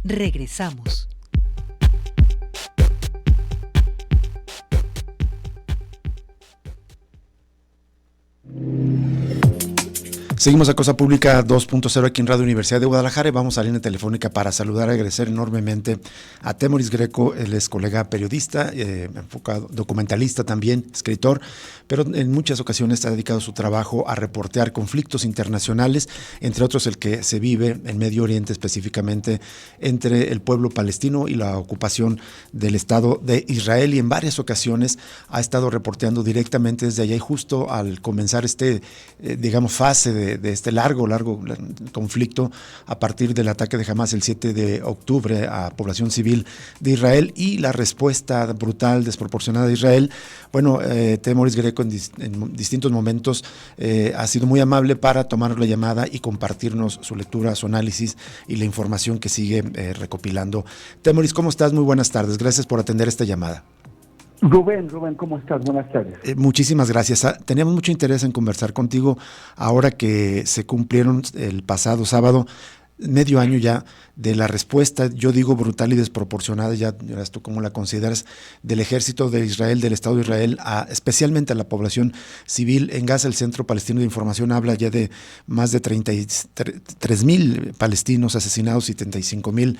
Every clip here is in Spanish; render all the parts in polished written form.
Regresamos. Seguimos a Cosa Pública 2.0 aquí en Radio Universidad de Guadalajara y vamos a la línea telefónica para saludar y agradecer enormemente a Temoris Greco. Él es colega periodista, enfocado, documentalista también, escritor, pero en muchas ocasiones ha dedicado su trabajo a reportear conflictos internacionales, entre otros el que se vive en Medio Oriente, específicamente entre el pueblo palestino y la ocupación del Estado de Israel, y en varias ocasiones ha estado reporteando directamente desde allá, y justo al comenzar fase de este largo conflicto a partir del ataque de Hamás el 7 de octubre a población civil de Israel y la respuesta brutal, desproporcionada de Israel. Bueno, Temoris Greco en distintos momentos ha sido muy amable para tomar la llamada y compartirnos su lectura, su análisis y la información que sigue recopilando. Temoris, ¿cómo estás? Muy buenas tardes. Gracias por atender esta llamada. Rubén, ¿cómo estás? Buenas tardes. Muchísimas gracias. Teníamos mucho interés en conversar contigo ahora que se cumplieron el pasado sábado medio año ya de la respuesta, yo digo brutal y desproporcionada, ya verás tú cómo la consideras, del ejército de Israel, del Estado de Israel, especialmente a la población civil en Gaza. El Centro Palestino de Información habla ya de más de 33,000 palestinos asesinados y 75,000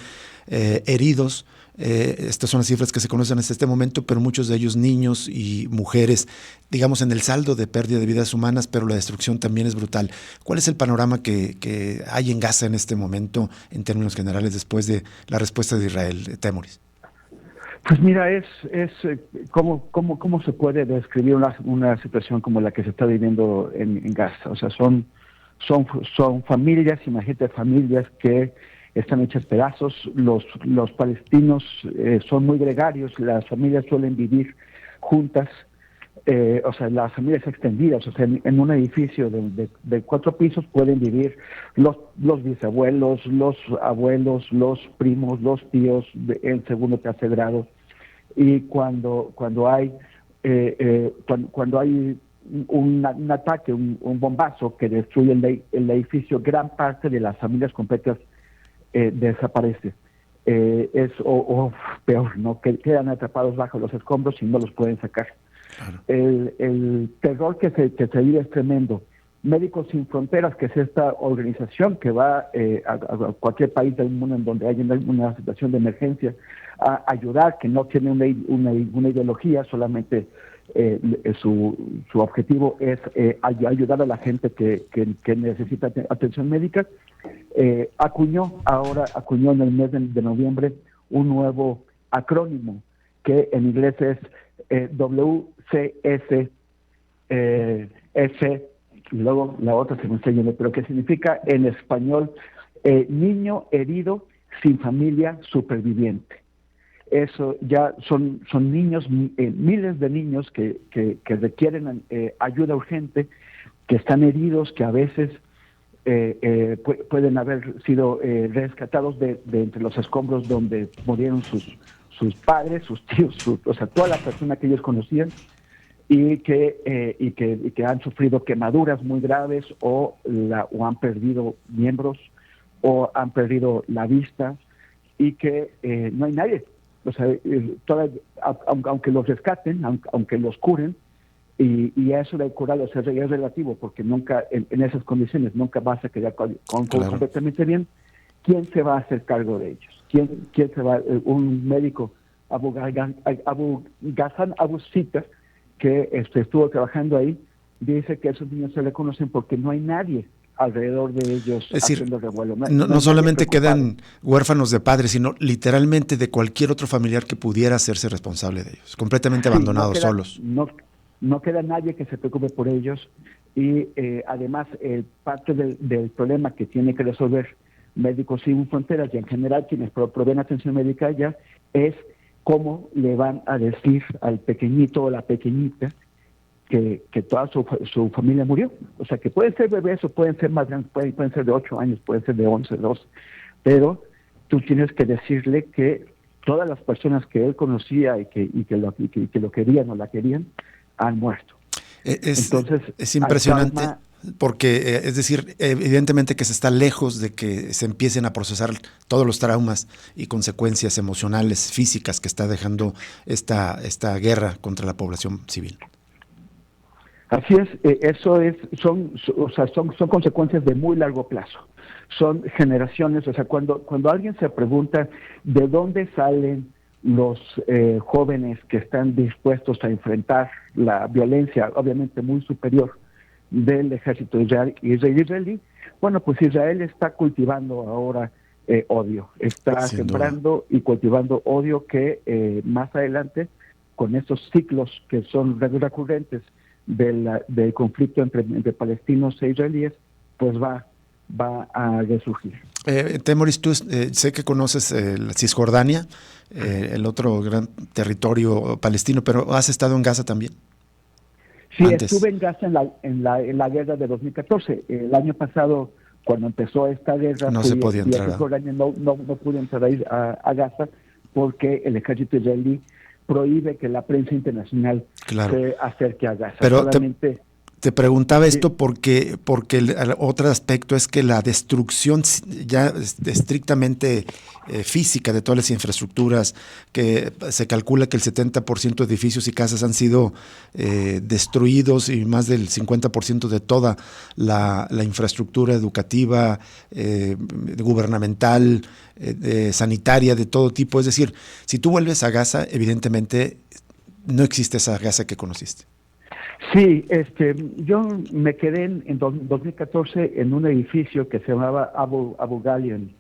heridos. Estas son las cifras que se conocen hasta este momento, pero muchos de ellos niños y mujeres, digamos, en el saldo de pérdida de vidas humanas, pero la destrucción también es brutal. ¿Cuál es el panorama que hay en Gaza en este momento, en términos generales, después de la respuesta de Israel, Temoris? Pues mira, ¿cómo se puede describir una situación como la que se está viviendo en Gaza? O sea, son familias, imagínate, familias que están hechas pedazos. Los palestinos son muy gregarios, las familias suelen vivir juntas, las familias extendidas, en un edificio de 4 pisos pueden vivir los bisabuelos, los abuelos, los primos, los tíos, el segundo, tercer grado. Y cuando hay un ataque, un bombazo que destruye el edificio, gran parte de las familias completas desaparece. Peor, ¿no? Que quedan atrapados bajo los escombros y no los pueden sacar. Claro. El terror que se vive es tremendo. Médicos Sin Fronteras, que es esta organización que va a cualquier país del mundo en donde haya una situación de emergencia a ayudar, que no tiene una ideología, solamente su objetivo es ayudar a la gente que necesita atención médica. Acuñó en el mes de noviembre un nuevo acrónimo que en inglés es WCS, y luego la otra se me está yendo, pero que significa en español niño herido sin familia superviviente. Eso ya son niños, miles de niños que requieren ayuda urgente, que están heridos, que a veces pueden haber sido rescatados de entre los escombros donde murieron sus padres, sus tíos, toda la persona que ellos conocían, y que han sufrido quemaduras muy graves o han perdido miembros o han perdido la vista, y que no hay nadie. Aunque los rescaten, aunque los curen, y eso de curarlos es relativo, porque nunca, en esas condiciones, nunca vas a quedar claro. Completamente bien. ¿Quién se va a hacer cargo de ellos? ¿Quién se va? Un médico, Ghassan Abu Sita, que estuvo trabajando ahí, dice que esos niños se reconocen porque no hay nadie alrededor de ellos. Es decir, haciendo revuelo. No solamente quedan huérfanos de padres, sino literalmente de cualquier otro familiar que pudiera hacerse responsable de ellos, completamente abandonados, solos. No queda nadie que se preocupe por ellos, y además parte del problema que tiene que resolver Médicos Sin Fronteras y en general quienes proveen atención médica ya es cómo le van a decir al pequeñito o la pequeñita que toda su familia murió. O sea, que pueden ser bebés o pueden ser más grandes, pueden ser de 8 años, pueden ser de 11, 12, pero tú tienes que decirle que todas las personas que él conocía y que lo querían o la querían han muerto. Entonces, es impresionante. Porque, es decir, evidentemente que se está lejos de que se empiecen a procesar todos los traumas y consecuencias emocionales, físicas que está dejando esta guerra contra la población civil. Así es, eso es, son consecuencias de muy largo plazo, son generaciones. O sea, cuando alguien se pregunta de dónde salen los jóvenes que están dispuestos a enfrentar la violencia, obviamente muy superior, del ejército israelí, bueno, pues Israel está cultivando ahora odio, está sembrando y cultivando odio que más adelante, con estos ciclos que son recurrentes del conflicto entre palestinos e israelíes, pues va a resurgir. Temoris, tú sé que conoces la Cisjordania, el otro gran territorio palestino, pero ¿has estado en Gaza también? Sí, estuve en Gaza en la guerra de 2014. El año pasado, cuando empezó esta guerra, no se podía entrar. Cisjordania, no pude entrar ahí a Gaza porque el ejército israelí prohíbe que la prensa internacional se acerque a Gaza. Pero te preguntaba esto porque el otro aspecto es que la destrucción ya estrictamente física de todas las infraestructuras, que se calcula que el 70% de edificios y casas han sido destruidos y más del 50% de toda la infraestructura educativa, gubernamental, sanitaria, de todo tipo. Es decir, si tú vuelves a Gaza, evidentemente no existe esa Gaza que conociste. Sí, yo me quedé en 2014 en un edificio que se llamaba Abu Ghalian.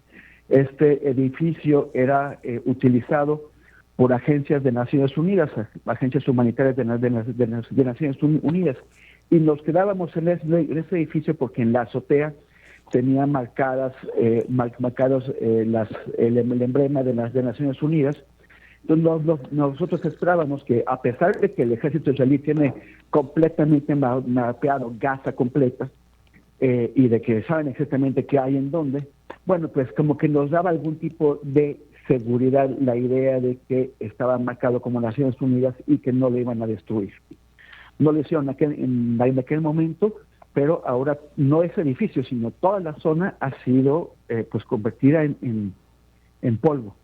Este edificio era utilizado por agencias de Naciones Unidas, agencias humanitarias de Naciones Unidas, y nos quedábamos en ese edificio porque en la azotea tenía marcados el emblema de las Naciones Unidas. Entonces nosotros esperábamos que, a pesar de que el ejército israelí tiene completamente mapeado Gaza completa, y de que saben exactamente qué hay en dónde, bueno, pues como que nos daba algún tipo de seguridad la idea de que estaba marcado como Naciones Unidas y que no lo iban a destruir. No lo hicieron en aquel momento, pero ahora no ese edificio, sino toda la zona ha sido pues convertida en polvo.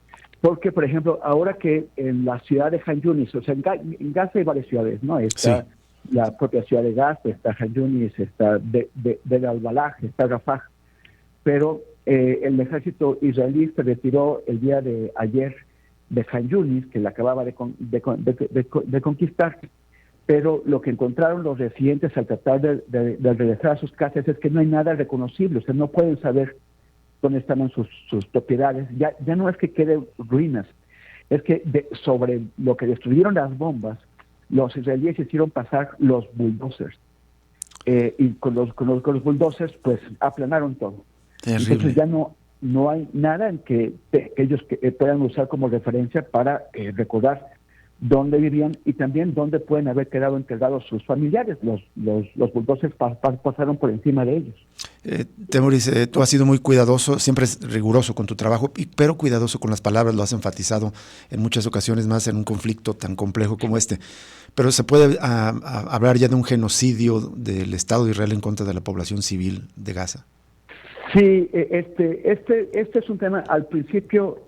Porque, por ejemplo, ahora que en la ciudad de Han Yunis, o sea, en Gaza hay varias ciudades, ¿no? Está la propia ciudad de Gaza, está Han Yunis, está Deir al-Balah, está Rafah, pero el ejército israelí se retiró el día de ayer de Han Yunis, que la acababa de conquistar, pero lo que encontraron los residentes al tratar de regresar a sus casas es que no hay nada reconocible, o sea, no pueden saber dónde estaban sus propiedades. Ya no es que queden ruinas, es que sobre lo que destruyeron las bombas, los israelíes hicieron pasar los bulldozers, y con los bulldozers pues aplanaron todo. Terrible. Entonces ya no hay nada en que ellos puedan usar como referencia para recordar dónde vivían y también dónde pueden haber quedado enterrados sus familiares. Los bulldozers pasaron por encima de ellos. Temoris, tú has sido muy cuidadoso, siempre es riguroso con tu trabajo, pero cuidadoso con las palabras, lo has enfatizado en muchas ocasiones, más en un conflicto tan complejo como este. Pero se puede hablar ya de un genocidio del Estado de Israel en contra de la población civil de Gaza. Sí, este es un tema. Al principio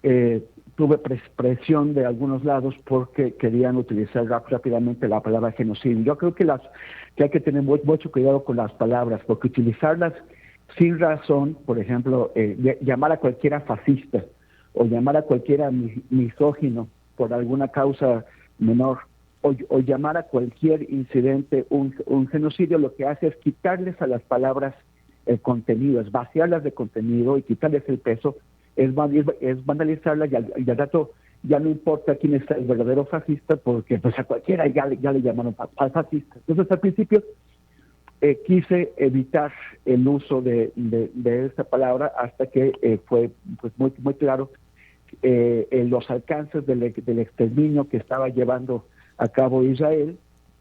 tuve presión de algunos lados porque querían utilizar rápidamente la palabra genocidio. Yo creo que hay que tener mucho cuidado con las palabras, porque utilizarlas sin razón, por ejemplo, llamar a cualquiera fascista o llamar a cualquiera misógino por alguna causa menor, o llamar a cualquier incidente un genocidio, lo que hace es quitarles a las palabras el contenido, es vaciarlas de contenido y quitarles el peso, es vandalizarlas, y al rato ya no importa quién es el verdadero fascista, porque pues a cualquiera ya le llamaron al fascista. Entonces al principio quise evitar el uso de esta palabra hasta que fue pues muy claro los alcances del exterminio que estaba llevando a cabo Israel,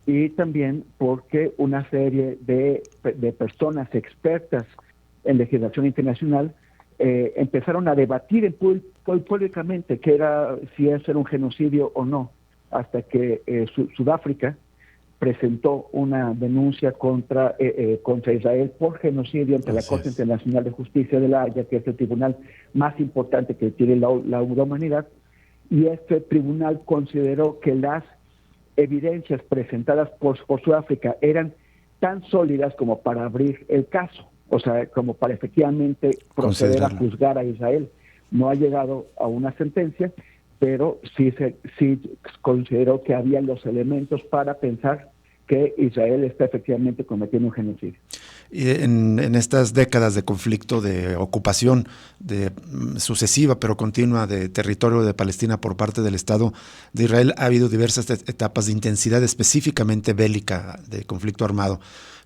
y también porque una serie de personas expertas en legislación internacional empezaron a debatir públicamente si eso era un genocidio o no, hasta que Sudáfrica presentó una denuncia contra Israel por genocidio ante la Corte Internacional de Justicia de La Haya, que es el tribunal más importante que tiene la humanidad, y este tribunal consideró que las evidencias presentadas por Sudáfrica eran tan sólidas como para abrir el caso, o sea, como para efectivamente proceder a juzgar a Israel. No ha llegado a una sentencia, pero sí consideró que había los elementos para pensar que Israel está efectivamente cometiendo un genocidio. Y en estas décadas de conflicto, de ocupación sucesiva pero continua de territorio de Palestina por parte del Estado de Israel, ha habido diversas etapas de intensidad específicamente bélica, de conflicto armado.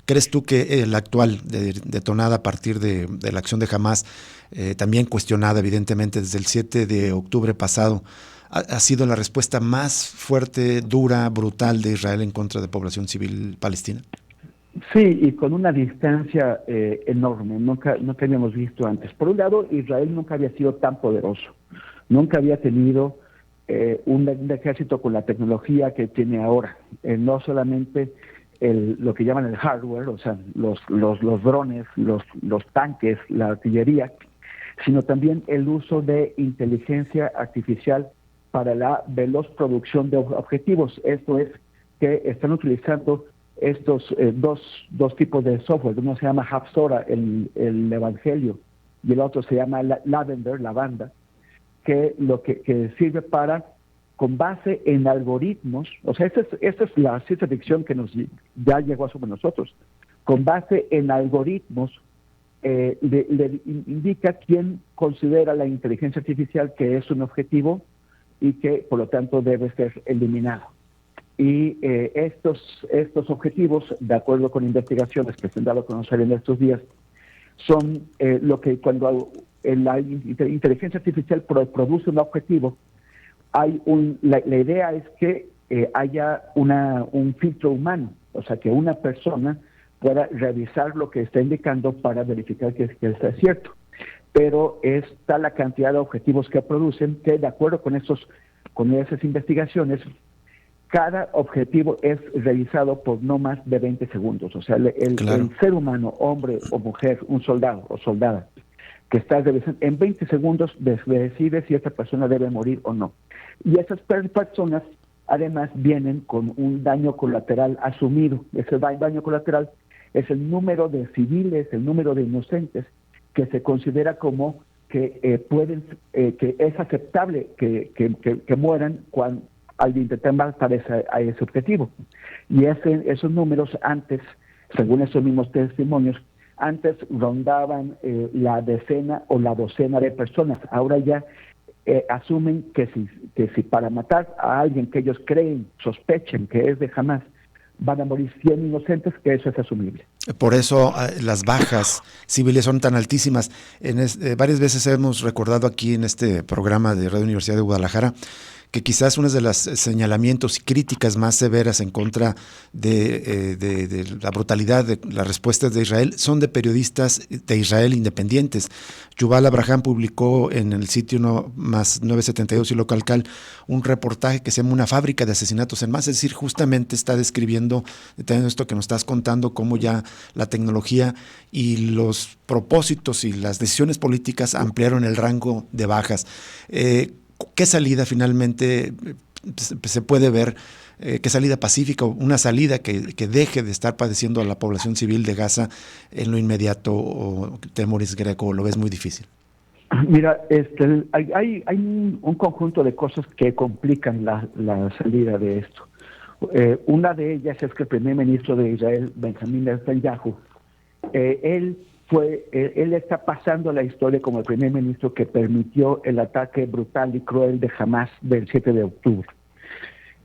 ¿Crees tú que la actual, detonada a partir de la acción de Hamás, también cuestionada evidentemente desde el 7 de octubre pasado, ha sido la respuesta más fuerte, dura, brutal de Israel en contra de población civil palestina? Sí, y con una distancia enorme, nunca habíamos visto antes. Por un lado, Israel nunca había sido tan poderoso, nunca había tenido un ejército con la tecnología que tiene ahora, no solamente lo que llaman el hardware, o sea, los drones, los tanques, la artillería, sino también el uso de inteligencia artificial para la veloz producción de objetivos. Esto es que están utilizando estos dos tipos de software. Uno se llama Hafsora, el Evangelio, y el otro se llama Lavender, Lavanda, que sirve para, con base en algoritmos, o sea, esta es la ciencia ficción que ya llegó sobre nosotros, con base en algoritmos, le indica quién considera la inteligencia artificial que es un objetivo y que por lo tanto debe ser eliminado. Y estos objetivos, de acuerdo con investigaciones que se han dado a conocer en estos días, son lo que cuando la inteligencia artificial produce un objetivo, la idea es que haya un filtro humano, o sea, que una persona pueda revisar lo que está indicando para verificar que está cierto. Pero está la cantidad de objetivos que producen que, de acuerdo con esas investigaciones, cada objetivo es revisado por no más de 20 segundos. O sea, el ser humano, hombre o mujer, un soldado o soldada, que está revisando, en 20 segundos decide si esta persona debe morir o no. Y esas personas, además, vienen con un daño colateral asumido. Ese daño colateral es el número de civiles, el número de inocentes, que se considera como que que es aceptable que mueran al intentar matar a ese objetivo. Y esos números antes, según esos mismos testimonios, antes rondaban la decena o la docena de personas. Ahora ya asumen que si para matar a alguien que ellos sospechen que es de Hamás, van a morir 100 inocentes, que eso es asumible. Por eso las bajas civiles son tan altísimas. Varias veces hemos recordado aquí en este programa de Radio Universidad de Guadalajara que quizás uno de los señalamientos y críticas más severas en contra de la brutalidad de las respuestas de Israel son de periodistas de Israel independientes. Yuval Abraham publicó en el sitio más 972 y Localcal un reportaje que se llama Una fábrica de asesinatos en masa, es decir, justamente está describiendo esto que nos estás contando, cómo ya la tecnología y los propósitos y las decisiones políticas ampliaron el rango de bajas. ¿Qué salida finalmente se puede ver? ¿Qué salida pacífica, una salida que deje de estar padeciendo a la población civil de Gaza en lo inmediato? ¿O Temoris Greco lo ves muy difícil? Mira, hay un conjunto de cosas que complican la salida de esto. Una de ellas es que el primer ministro de Israel, Benjamín Netanyahu, él está pasando la historia como el primer ministro que permitió el ataque brutal y cruel de Hamás del 7 de octubre.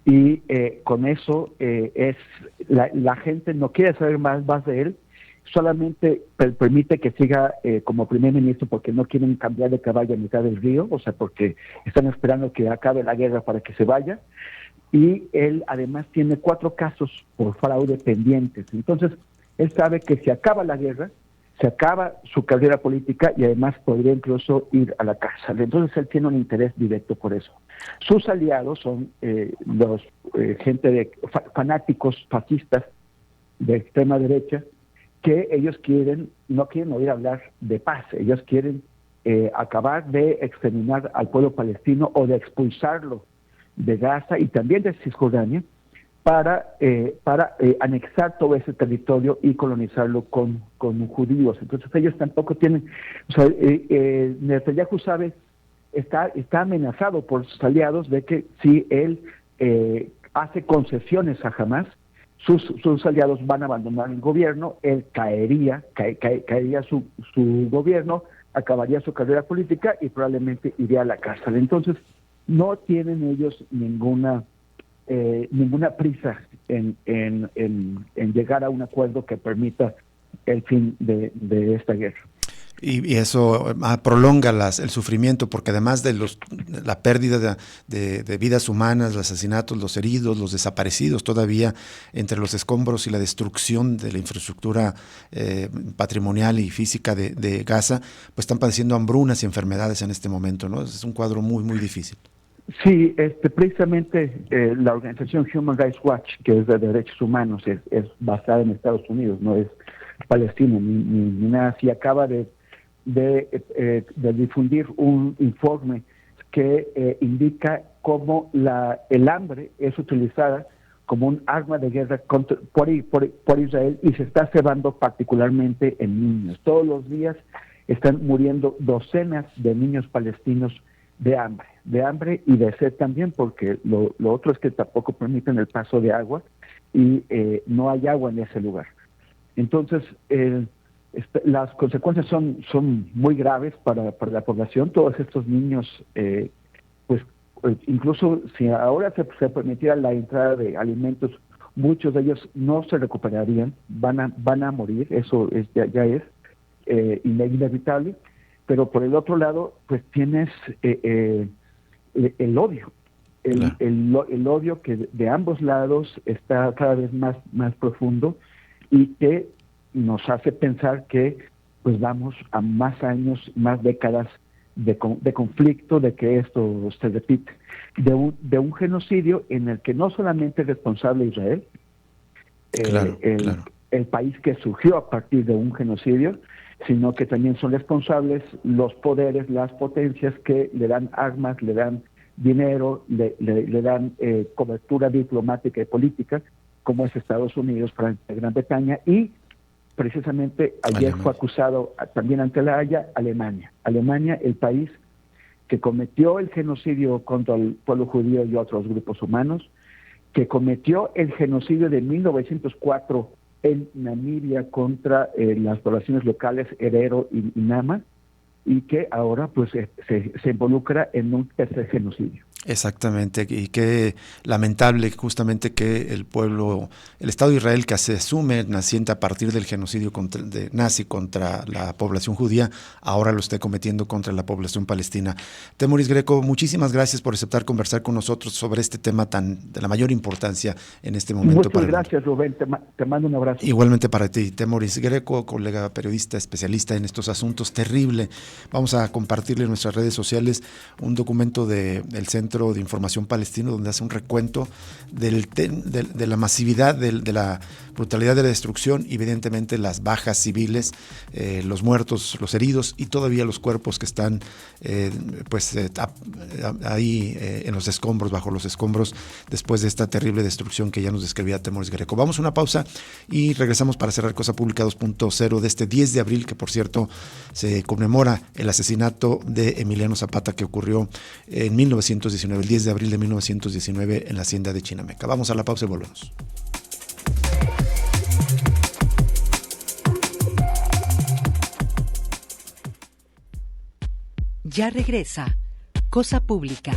Y con eso la gente no quiere saber más de él, solamente permite que siga como primer ministro porque no quieren cambiar de caballo a mitad del río, o sea, porque están esperando que acabe la guerra para que se vaya. Y él además tiene 4 casos por fraude pendientes. Entonces, él sabe que si acaba la guerra, se acaba su carrera política y además podría incluso ir a la cárcel. Entonces él tiene un interés directo por eso. Sus aliados son los gente de fanáticos fascistas de extrema derecha, que ellos no quieren oír hablar de paz, ellos quieren acabar de exterminar al pueblo palestino o de expulsarlo de Gaza y también de Cisjordania para anexar todo ese territorio y colonizarlo con judíos. Entonces ellos tampoco tienen, Netanyahu está amenazado por sus aliados de que si él hace concesiones a Hamás, sus aliados van a abandonar el gobierno, él caería su gobierno, acabaría su carrera política y probablemente iría a la cárcel. Entonces, no tienen ellos ninguna prisa en llegar a un acuerdo que permita el fin de esta guerra. Y eso prolonga el sufrimiento, porque además de la pérdida de vidas humanas, los asesinatos, los heridos, los desaparecidos, todavía entre los escombros y la destrucción de la infraestructura patrimonial y física de Gaza, pues están padeciendo hambrunas y enfermedades en este momento, ¿no? Es un cuadro muy, muy difícil. Sí, precisamente la organización Human Rights Watch, que es de derechos humanos, es basada en Estados Unidos, no es palestina ni nada así, acaba de difundir un informe que indica cómo el hambre es utilizada como un arma de guerra por Israel y se está cebando particularmente en niños. Todos los días están muriendo docenas de niños palestinos de hambre y de sed también, porque lo otro es que tampoco permiten el paso de agua y no hay agua en ese lugar. Entonces, las consecuencias son muy graves para la población. Todos estos niños, incluso si ahora se permitiera la entrada de alimentos, muchos de ellos no se recuperarían, van a morir, eso ya es inevitable. Pero por el otro lado, pues tienes el odio. El odio que de ambos lados está cada vez más profundo y que nos hace pensar que pues vamos a más años, más décadas de conflicto, de que esto se repite, de un genocidio en el que no solamente es responsable Israel, el país que surgió a partir de un genocidio, sino que también son responsables los poderes, las potencias que le dan armas, le dan dinero, le dan cobertura diplomática y política, como es Estados Unidos, Francia, Gran Bretaña, y precisamente ayer fue acusado también ante la Haya Alemania, el país que cometió el genocidio contra el pueblo judío y otros grupos humanos, que cometió el genocidio de 1904 en Namibia contra las poblaciones locales Herero y Nama, y que ahora pues se involucra en un tercer genocidio. Exactamente, y qué lamentable justamente que el Estado de Israel, que se asume naciente a partir del genocidio nazi contra la población judía, ahora lo esté cometiendo contra la población palestina. Temoris Greco, muchísimas gracias por aceptar conversar con nosotros sobre este tema de la mayor importancia en este momento. Muchas gracias, Rubén, te mando un abrazo. Igualmente para ti, Temoris Greco, colega periodista, especialista en estos asuntos, terrible. Vamos a compartirle en nuestras redes sociales un documento del Centro de Información Palestino, donde hace un recuento de la masividad, de la brutalidad de la destrucción, y evidentemente las bajas civiles, los muertos, los heridos y todavía los cuerpos que están ahí en los escombros, bajo los escombros, después de esta terrible destrucción que ya nos describía Temoris Greco. Vamos a una pausa y regresamos para cerrar Cosa Pública 2.0 de este 10 de abril, que por cierto se conmemora el asesinato de Emiliano Zapata, que ocurrió en 1919, el 10 de abril de 1919 en la hacienda de Chinameca. Vamos a la pausa y volvemos. Ya regresa Cosa Pública.